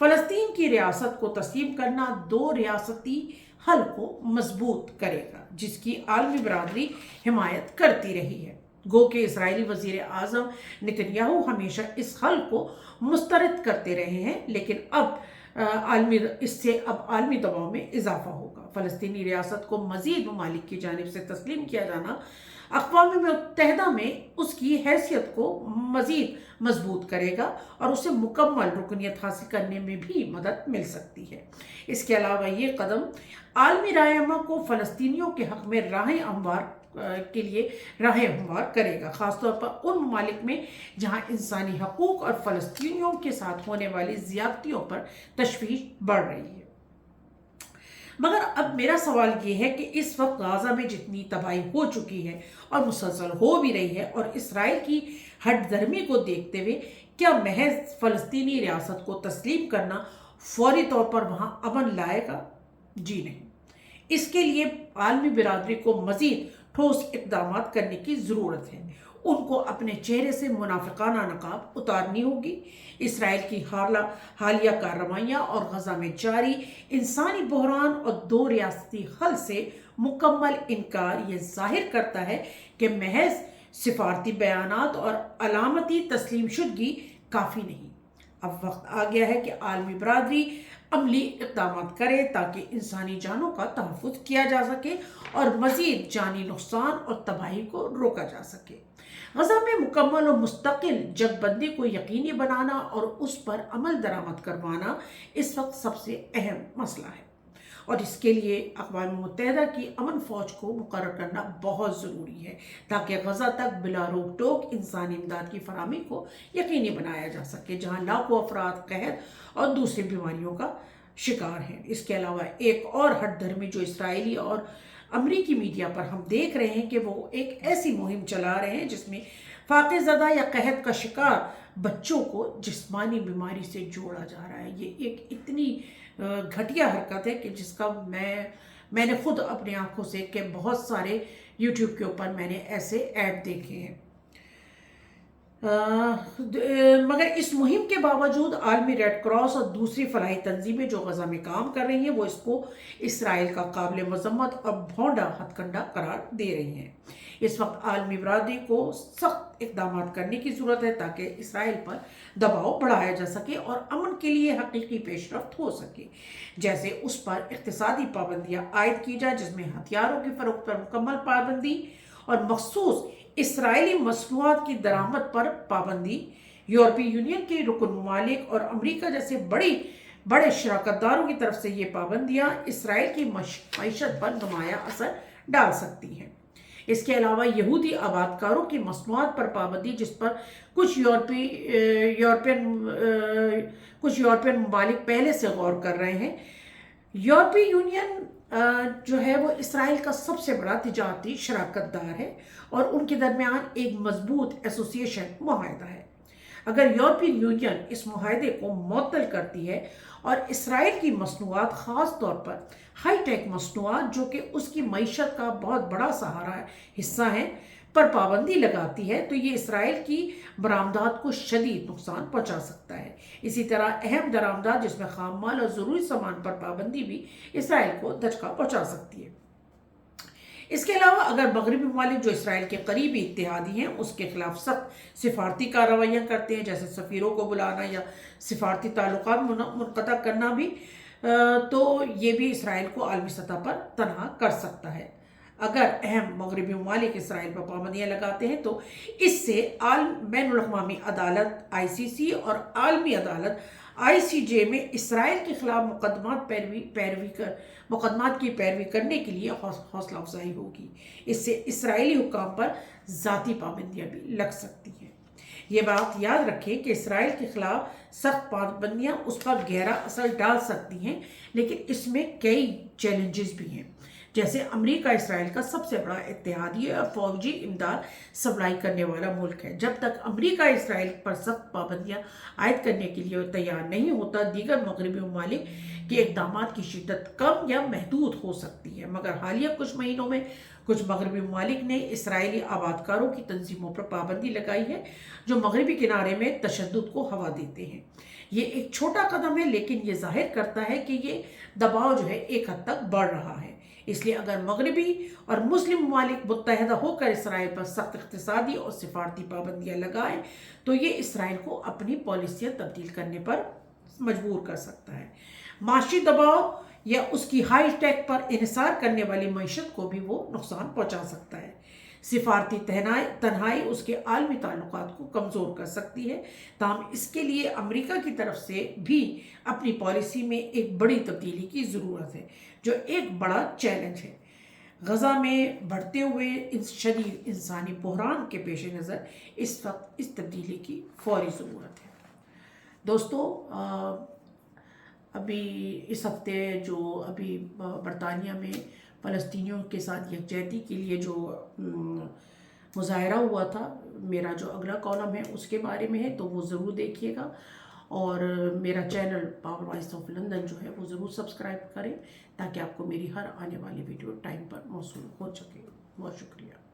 فلسطین کی ریاست کو تسلیم کرنا دو ریاستی حل کو مضبوط کرے گا جس کی عالمی برادری حمایت کرتی رہی ہے۔ گو کہ اسرائیلی وزیر اعظم نتنیاہو ہمیشہ اس حل کو مسترد کرتے رہے ہیں، لیکن اب عالمی دباؤ میں اضافہ ہوگا۔ فلسطینی ریاست کو مزید ممالک کی جانب سے تسلیم کیا جانا اقوام متحدہ میں اس کی حیثیت کو مزید مضبوط کرے گا اور اسے مکمل رکنیت حاصل کرنے میں بھی مدد مل سکتی ہے۔ اس کے علاوہ یہ قدم عالمی رائے عامہ کو فلسطینیوں کے حق میں راہ ہموار کرے گا، خاص طور پر ان ممالک میں جہاں انسانی حقوق اور فلسطینیوں کے ساتھ ہونے والی زیادتیوں پر تشویش بڑھ رہی ہے۔ مگر اب میرا سوال یہ ہے کہ اس وقت غزہ میں جتنی تباہی ہو چکی ہے اور مسلسل ہو بھی رہی ہے، اور اسرائیل کی ہٹ درمی کو دیکھتے ہوئے کیا محض فلسطینی ریاست کو تسلیم کرنا فوری طور پر وہاں امن لائے گا؟ جی نہیں۔ اس کے لیے عالمی برادری کو مزید ٹھوس اقدامات کرنے کی ضرورت ہے۔ ان کو اپنے چہرے سے منافقانہ نقاب اتارنی ہوگی۔ اسرائیل کی حالیہ کارروائیاں اور غزہ میں جاری انسانی بحران اور دو ریاستی حل سے مکمل انکار یہ ظاہر کرتا ہے کہ محض سفارتی بیانات اور علامتی تسلیم شدگی کافی نہیں۔ اب وقت آ گیا ہے کہ عالمی برادری عملی اقدامات کرے تاکہ انسانی جانوں کا تحفظ کیا جا سکے اور مزید جانی نقصان اور تباہی کو روکا جا سکے۔ غزہ میں مکمل اور مستقل جنگ بندی کو یقینی بنانا اور اس پر عمل درآمد کروانا اس وقت سب سے اہم مسئلہ ہے، اور اس کے لیے اقوام متحدہ کی امن فوج کو مقرر کرنا بہت ضروری ہے تاکہ غزہ تک بلا روک ٹوک انسانی امداد کی فراہمی کو یقینی بنایا جا سکے، جہاں لاکھوں افراد قحط اور دوسری بیماریوں کا شکار ہیں۔ اس کے علاوہ ایک اور ہٹ دھرمی جو اسرائیلی اور امریکی میڈیا پر ہم دیکھ رہے ہیں کہ وہ ایک ایسی مہم چلا رہے ہیں جس میں فاقہ زدہ یا قحط کا شکار بچوں کو جسمانی بیماری سے جوڑا جا رہا ہے۔ یہ ایک اتنی گھٹیا حرکت ہے کہ جس کا میں نے خود اپنی آنکھوں سے کہ بہت سارے یوٹیوب کے اوپر میں نے ایسے ایڈ دیکھے ہیں۔ مگر اس مہم کے باوجود عالمی ریڈ کراس اور دوسری فلاحی تنظیمیں جو غزہ میں کام کر رہی ہیں وہ اس کو اسرائیل کا قابل مذمت اور بھونڈا ہتھ کنڈا قرار دے رہی ہیں۔ اس وقت عالمی برادری کو سخت اقدامات کرنے کی ضرورت ہے تاکہ اسرائیل پر دباؤ بڑھایا جا سکے اور امن کے لیے حقیقی پیش رفت ہو سکے، جیسے اس پر اقتصادی پابندیاں عائد کی جائے جس میں ہتھیاروں کی فروخت پر مکمل پابندی اور مخصوص اسرائیلی مصنوعات کی درآمد پر پابندی، یورپی یونین کے رکن ممالک اور امریکہ جیسے بڑے شراکت داروں کی طرف سے یہ پابندیاں اسرائیل کی معیشت پر نمایاں اثر ڈال سکتی ہیں۔ اس کے علاوہ یہودی آباد کاروں کی مصنوعات پر پابندی جس پر کچھ یورپین ممالک پہلے سے غور کر رہے ہیں۔ یورپی یونین جو ہے وہ اسرائیل کا سب سے بڑا تجارتی شراکت دار ہے اور ان کے درمیان ایک مضبوط ایسوسیشن معاہدہ ہے۔ اگر یورپی یونین اس معاہدے کو معطل کرتی ہے اور اسرائیل کی مصنوعات، خاص طور پر ہائی ٹیک مصنوعات جو کہ اس کی معیشت کا بہت بڑا حصہ ہیں، پر پابندی لگاتی ہے تو یہ اسرائیل کی برآمدات کو شدید نقصان پہنچا سکتا ہے۔ اسی طرح اہم درآمدات جس میں خام مال اور ضروری سامان پر پابندی بھی اسرائیل کو دھچکا پہنچا سکتی ہے۔ اس کے علاوہ اگر مغربی ممالک جو اسرائیل کے قریبی اتحادی ہیں اس کے خلاف سخت سفارتی کارروائیاں کرتے ہیں، جیسے سفیروں کو بلانا یا سفارتی تعلقات منقطع کرنا بھی، تو یہ بھی اسرائیل کو عالمی سطح پر تنہا کر سکتا ہے۔ اگر اہم مغربی ممالک اسرائیل پر پابندیاں لگاتے ہیں تو اس سے بین الاقوامی عدالت ICC اور عالمی عدالت ICJ میں اسرائیل کے خلاف مقدمات کی پیروی کرنے کے لیے حوصلہ افزائی ہوگی۔ اس سے اسرائیلی حکام پر ذاتی پابندیاں بھی لگ سکتی ہیں۔ یہ بات یاد رکھیں کہ اسرائیل کے خلاف سخت پابندیاں اس پر گہرا اثر ڈال سکتی ہیں، لیکن اس میں کئی چیلنجز بھی ہیں، جیسے امریکہ اسرائیل کا سب سے بڑا اتحادی اور فوجی امداد سپلائی کرنے والا ملک ہے۔ جب تک امریکہ اسرائیل پر سخت پابندیاں عائد کرنے کے لیے تیار نہیں ہوتا، دیگر مغربی ممالک کے اقدامات کی شدت کم یا محدود ہو سکتی ہے۔ مگر حالیہ کچھ مہینوں میں کچھ مغربی ممالک نے اسرائیلی آباد کاروں کی تنظیموں پر پابندی لگائی ہے جو مغربی کنارے میں تشدد کو ہوا دیتے ہیں۔ یہ ایک چھوٹا قدم ہے لیکن یہ ظاہر کرتا ہے کہ یہ دباؤ جو ہے ایک حد تک بڑھ رہا ہے۔ اس لیے اگر مغربی اور مسلم ممالک متحدہ ہو کر اسرائیل پر سخت اقتصادی اور سفارتی پابندیاں لگائیں تو یہ اسرائیل کو اپنی پالیسیاں تبدیل کرنے پر مجبور کر سکتا ہے۔ معاشی دباؤ یا اس کی ہائی ٹیک پر انحصار کرنے والی معیشت کو بھی وہ نقصان پہنچا سکتا ہے۔ سفارتی تنہائی اس کے عالمی تعلقات کو کمزور کر سکتی ہے، تاہم اس کے لیے امریکہ کی طرف سے بھی اپنی پالیسی میں ایک بڑی تبدیلی کی ضرورت ہے، جو ایک بڑا چیلنج ہے۔ غزہ میں بڑھتے ہوئے شدید انسانی بحران کے پیش نظر اس وقت اس تبدیلی کی فوری ضرورت ہے۔ دوستو، ابھی اس ہفتے جو ابھی برطانیہ میں فلسطینیوں کے ساتھ یکجہتی کے لیے جو مظاہرہ ہوا تھا، میرا جو اگلا کالم ہے اس کے بارے میں ہے، تو وہ ضرور دیکھیے گا، اور میرا channel power voice of London جو ہے وہ ضرور سبسکرائب کریں تاکہ آپ کو میری ہر آنے والی ویڈیو ٹائم پر موصول ہو سکے۔ بہت شکریہ۔